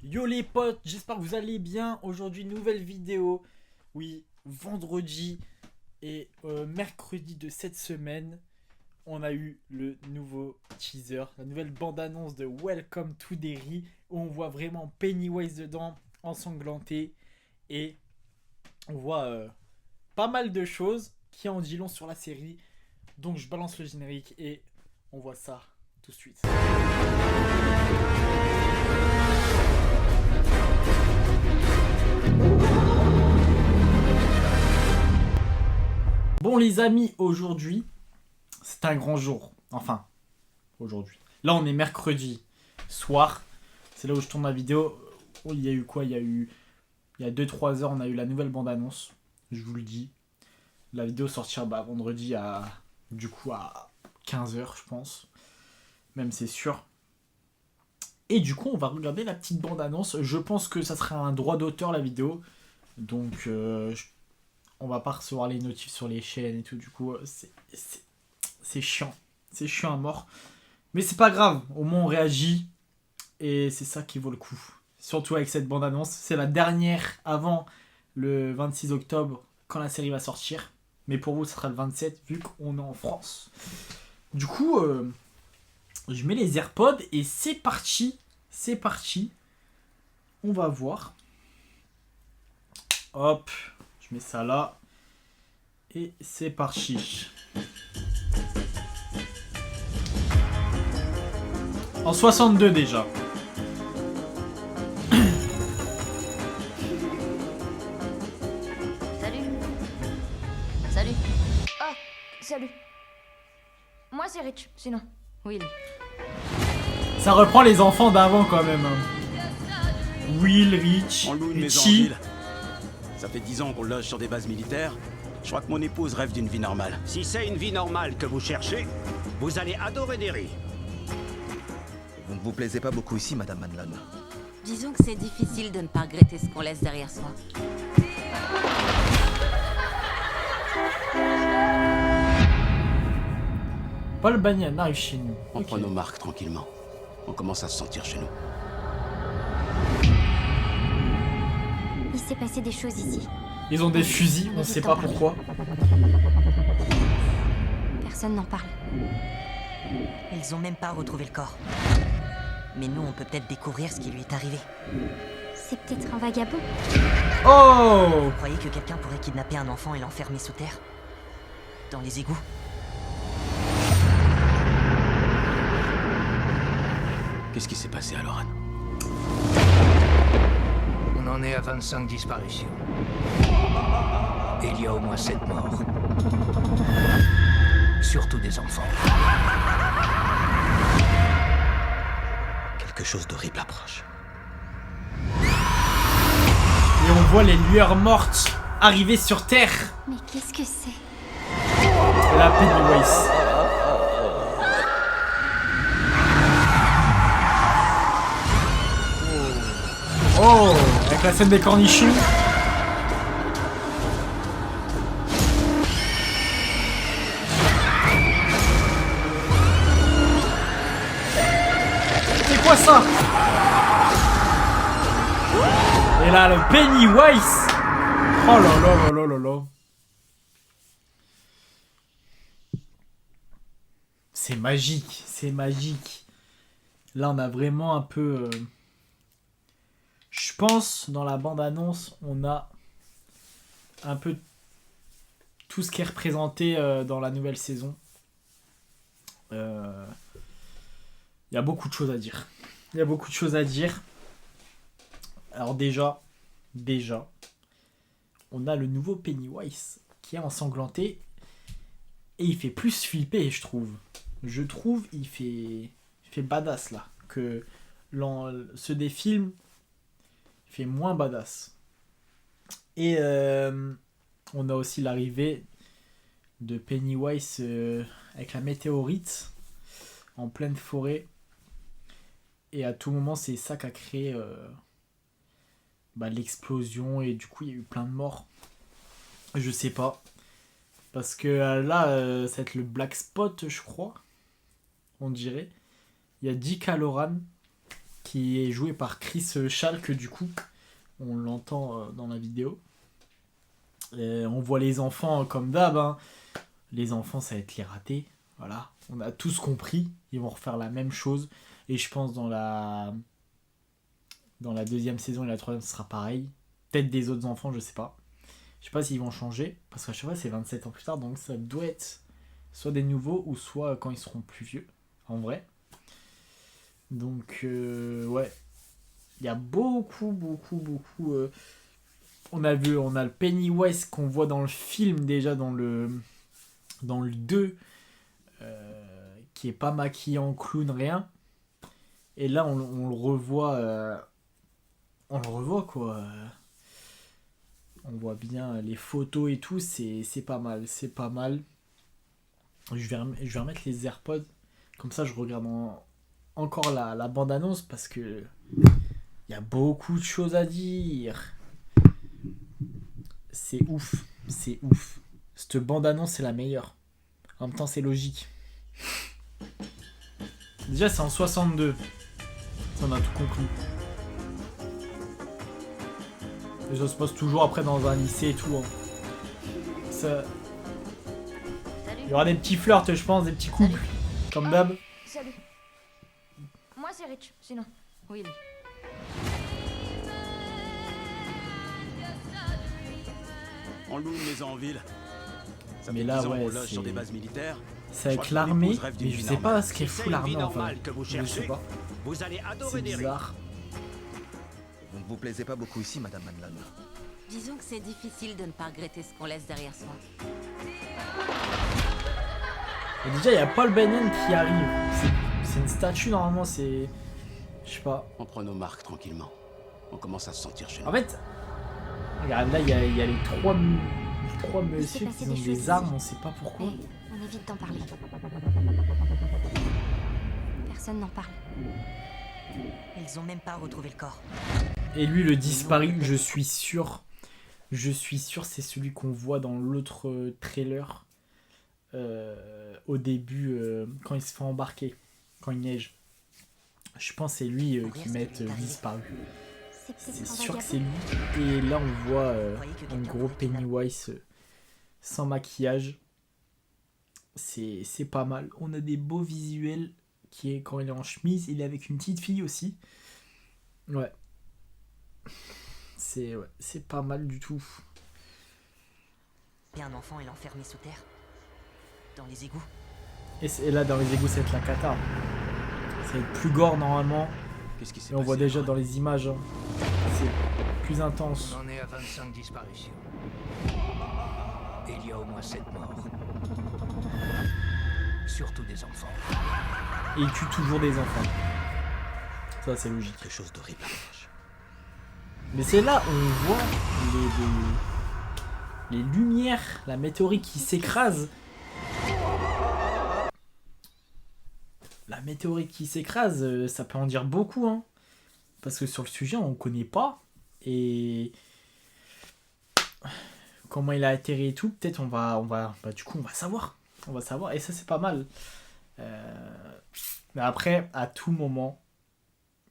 Yo les potes, j'espère que vous allez bien. Aujourd'hui, nouvelle vidéo. Oui, vendredi et mercredi de cette semaine, on a eu le nouveau teaser, la nouvelle bande-annonce de Welcome to Derry, où on voit vraiment Pennywise dedans, ensanglanté, et on voit pas mal de choses qui en dit long sur la série. Donc je balance le générique et on voit ça tout de suite. Bon les amis, aujourd'hui, c'est un grand jour. Enfin, aujourd'hui. Là on est mercredi soir. C'est là où je tourne ma vidéo. Oh, il y a eu quoi? Il y a 2-3 heures, on a eu la nouvelle bande-annonce. Je vous le dis. La vidéo sortira vendredi à 15 heures, je pense. Même c'est sûr. Et du coup, on va regarder la petite bande-annonce. Je pense que ça sera un droit d'auteur la vidéo. Donc, on va pas recevoir les notifs sur les chaînes et tout. Du coup, c'est chiant. C'est chiant à mort. Mais c'est pas grave. Au moins, on réagit. Et c'est ça qui vaut le coup. Surtout avec cette bande-annonce. C'est la dernière avant le 26 octobre quand la série va sortir. Mais pour vous, ce sera le 27 vu qu'on est en France. Du coup, je mets les AirPods et c'est parti. C'est parti. On va voir. Hop. Je mets ça là. Et c'est parti. En 62 déjà. Salut. Oh, salut. Moi c'est Rich, sinon. Will. Ça reprend les enfants d'avant quand même. Will, Rich, On loue une maison en Richie. ville. Ça fait 10 ans qu'on loge sur des bases militaires. Je crois que mon épouse rêve d'une vie normale. Si c'est une vie normale que vous cherchez, vous allez adorer Derry. Vous ne vous plaisez pas beaucoup ici, Madame Manlon. Disons que c'est difficile de ne pas regretter ce qu'on laisse derrière soi. Paul Bunyan arrive chez nous. On Ok. prend nos marques tranquillement. On commence à se sentir chez nous. Il s'est passé des choses ici. Ils ont des fusils, on sait pas pourquoi. Personne n'en parle. Ils ont même pas retrouvé le corps. Mais nous, on peut peut-être découvrir ce qui lui est arrivé. C'est peut-être un vagabond. Oh! Vous croyez que quelqu'un pourrait kidnapper un enfant et l'enfermer sous terre? Dans les égouts? Qu'est-ce qui s'est passé à Loran? On en est à 25 disparitions. Et il y a au moins 7 morts. Surtout des enfants. Quelque chose d'horrible approche. Et on voit les lueurs mortes arriver sur Terre. Mais qu'est-ce que c'est? La Pennywise. Oh! Avec la scène des cornichons. C'est quoi ça? Et là, le Pennywise. Oh là là là là là là. C'est magique, c'est magique. Là, on a vraiment un peu... Je pense, dans la bande-annonce, on a un peu tout ce qui est représenté dans la nouvelle saison. Il y a beaucoup de choses à dire. Il y a beaucoup de choses à dire. Alors déjà, on a le nouveau Pennywise qui est ensanglanté. Et il fait plus flipper, je trouve. Il fait badass là. Que ceux des films, il fait moins badass. Et on a aussi l'arrivée de Pennywise avec la météorite en pleine forêt. Et à tout moment, c'est ça qui a créé l'explosion. Et du coup, il y a eu plein de morts. Je sais pas. Parce que là, ça va être le Black Spot, je crois. On dirait. Il y a Dick Halloran qui est joué par Chris Schalk, du coup. On l'entend dans la vidéo. Et on voit les enfants comme d'hab. Hein. Les enfants, ça va être les ratés. Voilà. On a tous compris. Ils vont refaire la même chose. Et je pense dans la deuxième saison et la troisième, ce sera pareil. Peut-être des autres enfants, je sais pas. Je sais pas s'ils vont changer. Parce qu'à chaque fois, c'est 27 ans plus tard. Donc ça doit être soit des nouveaux ou soit quand ils seront plus vieux. En vrai. Donc, ouais. Il y a beaucoup. On a le Pennywise qu'on voit dans le film déjà, dans le 2, qui est pas maquillé en clown, rien. Et là, on le revoit. On le revoit, quoi. On voit bien les photos et tout, c'est pas mal. C'est pas mal. Je vais remettre les AirPods. Comme ça, je regarde encore la bande-annonce parce que il y a beaucoup de choses à dire. C'est ouf. Cette bande-annonce, c'est la meilleure. En même temps, c'est logique. Déjà, c'est en 62. Ça, on a tout compris. Et ça se passe toujours après dans un lycée et tout. Hein. Ça... Il y aura des petits flirts, je pense, des petits couples. Comme d'hab. Salut. Moi, c'est Rich, sinon. Oui, lui. On loue une maison en ville. Ça Mais fait là, 10 ans ouais, qu'on loge c'est- sur des bases militaires. C'est Je avec crois que mon l'armée, épouse rêve d'une mais je vie sais pas normale. ce qu'est Si fou c'est une l'armée vie en normale fait. que vous Je sais cherchez, pas. vous allez adorer C'est des rues. bizarre. Vous ne vous plaisez pas beaucoup ici, Madame Manlon. Disons que c'est difficile de ne pas regretter ce qu'on laisse derrière soi. Et déjà, il y a Paul Bennen qui arrive. C'est une statue normalement, c'est. Je sais pas. On prend nos marques tranquillement. On commence à se sentir chez nous. En fait, regarde là, il y a les trois messieurs passé qui des ont choses des ici. armes, on sait pas pourquoi. Mais on évite d'en parler. Personne n'en parle. Ils ont même pas retrouvé le corps. Et lui, le disparu, je suis sûr, c'est celui qu'on voit dans l'autre trailer au début, quand il se fait embarquer, quand il neige. Je pense que c'est lui qui met disparu. C'est peut-être C'est un sûr que vagabond. c'est lui. Et là, on voit croyez que en quelqu'un gros pourrait kidnapper. Pennywise sans maquillage. C'est pas mal. On a des beaux visuels qui est quand il est en chemise. Il est avec une petite fille aussi. Ouais. C'est pas mal du tout. Et un enfant est enfermé sous terre. Dans les égouts. Et là, dans les égouts, ça va être la cata. Ça va être plus gore normalement. Qu'est-ce qui s'est Et on passé, voit déjà Laura dans les images. Hein. C'est plus intense. On en est à 25 disparitions. Et il y a au moins 7 morts. Surtout des enfants. Et il tue toujours des enfants. Ça, c'est logique. Quelque chose d'horrible approche. Mais c'est là où on voit les lumières, la météorite qui s'écrase. La météorite qui s'écrase, ça peut en dire beaucoup. Hein. Parce que sur le sujet, on ne connaît pas. Et comment il a atterri et tout, peut-être du coup, on va savoir. On va savoir. Et ça, c'est pas mal. Mais après, à tout moment,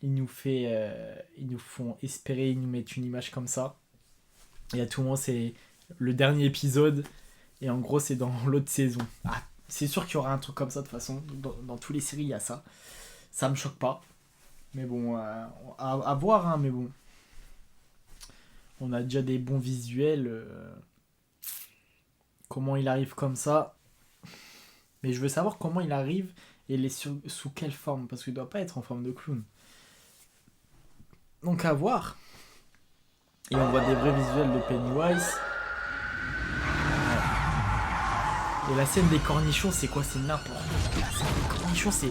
ils nous font espérer, ils nous mettent une image comme ça. Et à tout moment, c'est le dernier épisode. Et en gros, c'est dans l'autre saison. Ah, c'est sûr qu'il y aura un truc comme ça de toute façon. Dans toutes les séries, il y a ça. Ça me choque pas. Mais bon, à voir, hein, mais bon. On a déjà des bons visuels. Comment il arrive comme ça. Mais je veux savoir comment il arrive et sous quelle forme. Parce qu'il doit pas être en forme de clown. Donc à voir. Et on voit des vrais visuels de Pennywise. Ouais. Et la scène des cornichons, c'est quoi? C'est n'importe quoi. La scène des cornichons, c'est...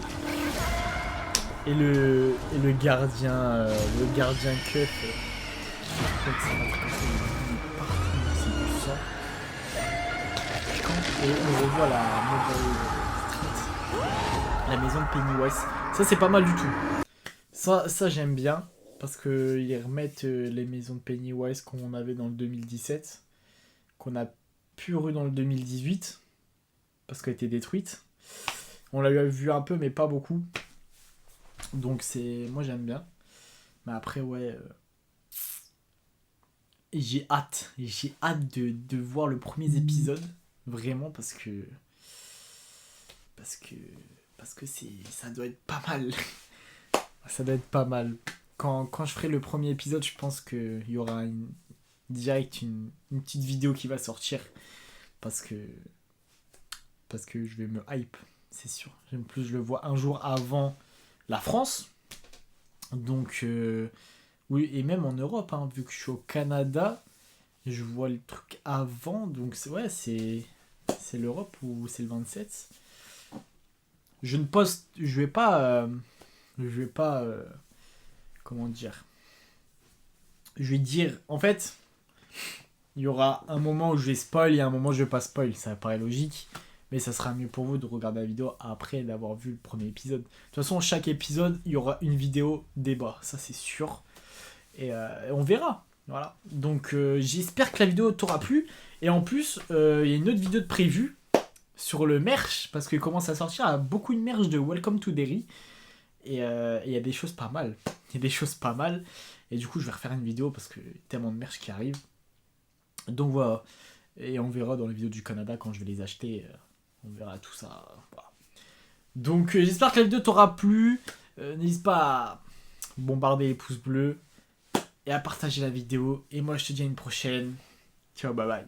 Et le gardien Cuff. C'est du sang. Et on revoit la maison de Pennywise. Ça, c'est pas mal du tout. Ça j'aime bien. Parce qu'ils remettent les maisons de Pennywise qu'on avait dans le 2017. Qu'on a plus eu dans le 2018. Parce qu'elle a été détruite. On l'a vu un peu, mais pas beaucoup. Donc moi j'aime bien. Mais après, ouais. J'ai hâte. J'ai hâte de voir le premier épisode. Vraiment, parce que ça doit être pas mal. Ça doit être pas mal. Quand je ferai le premier épisode, je pense qu'il y aura direct une petite vidéo qui va sortir. Parce que je vais me hype, c'est sûr. En plus, je le vois un jour avant la France. Donc, oui, et même en Europe, hein, vu que je suis au Canada, je vois le truc avant. Donc, c'est l'Europe ou c'est le 27. Je vais pas, comment dire, je vais dire, en fait, il y aura un moment où je vais spoil et un moment où je vais pas spoil, ça paraît logique, mais ça sera mieux pour vous de regarder la vidéo après d'avoir vu le premier épisode. De toute façon, chaque épisode, il y aura une vidéo débat, ça c'est sûr, et on verra, voilà. Donc j'espère que la vidéo t'aura plu, et en plus, il y a une autre vidéo de prévue sur le merch, parce qu'il commence à sortir, il y a beaucoup de merch de Welcome to Derry, et il y a des choses pas mal. Et du coup, je vais refaire une vidéo parce que tellement de merch qui arrive. Donc voilà. Et on verra dans les vidéos du Canada quand je vais les acheter. On verra tout ça. Voilà. Donc j'espère que la vidéo t'aura plu. N'hésite pas à bombarder les pouces bleus et à partager la vidéo. Et moi, je te dis à une prochaine. Ciao, bye bye.